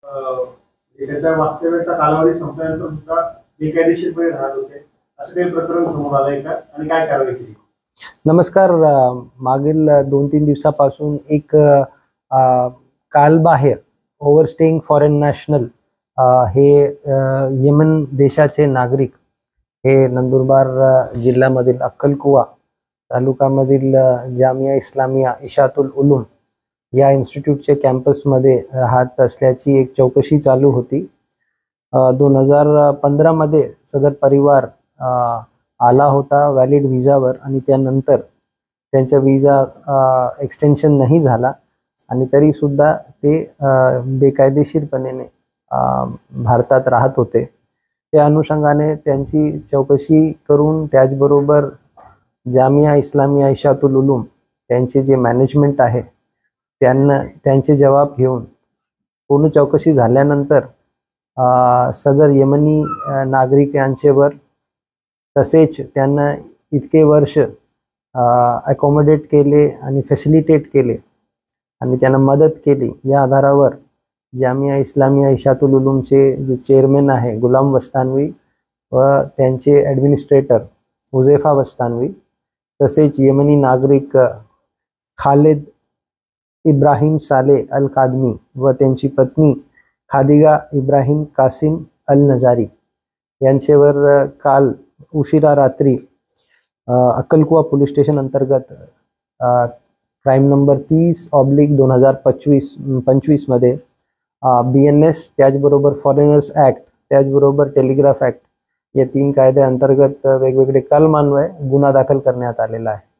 त्याच्या वास्तव्याचा कालावधी संपल्यानंतर सुद्धा बेकायदेशीरपणे राहत होते, असं काही प्रकरण समोर आलंय का आणि काय कारवाई केली? नमस्कार. मागील 2-3 दिवसापासून एक कालबाह्य ओव्हरस्टेइंग फॉरेन नॅशनल हे येमन देशाचे नागरिक हे नंदुरबार जिल्ह्यामधील अक्कलकुवा तालुक्यामधील जामिया इस्लामिया इशातुल उलूम या इन्स्टिट्यूटचे कॅम्पसमध्ये राहत असल्याची एक चौकशी चालू होती. 2015 मध्ये सदर परिवार आला होता व्हॅलिड व्हिसावर आणि त्यानंतर त्यांचा व्हिसा एक्सटेन्शन नाही झाला आणि तरीसुद्धा ते बेकायदेशीरपणे भारतात राहत होते. त्या अनुषंगाने त्यांची चौकशी करून त्याचबरोबर जामिया इस्लामिया इशातुल उलूम त्यांचे जे मॅनेजमेंट आहे त्यांचे जबाब घेऊन पूर्ण चौकशी झाल्यानंतर सदर येमनी नागरिक यांच्यावर तसेच त्यांना इतके वर्ष अकोमोडेट केले आणि फॅसिलिटेट केले आणि त्यांना मदत केली या आधारावर जामिया इस्लामिया इशातुल उलूमचे जे चेअरमॅन आहे गुलाम वस्तानवी व त्यांचे ॲडमिनिस्ट्रेटर हुझैफा वस्तानवी तसेच येमनी नागरिक खालिद इब्राहिम साले अल कादमी व त्यांची पत्नी खादिगा इब्राहिम कासिम अल नजारी यांच्यावर काल उशिरा रात्री अक्कलकुवा पोलीस स्टेशन अंतर्गत क्राईम नंबर 30/2025 मध्ये BNS त्याचबरोबर फॉरेनर्स ॲक्ट त्याचबरोबर टेलिग्राफ ॲक्ट या 3 कायद्याअंतर्गत वेगवेगळे कलमान्वये गुन्हा दाखल करण्यात आलेला आहे.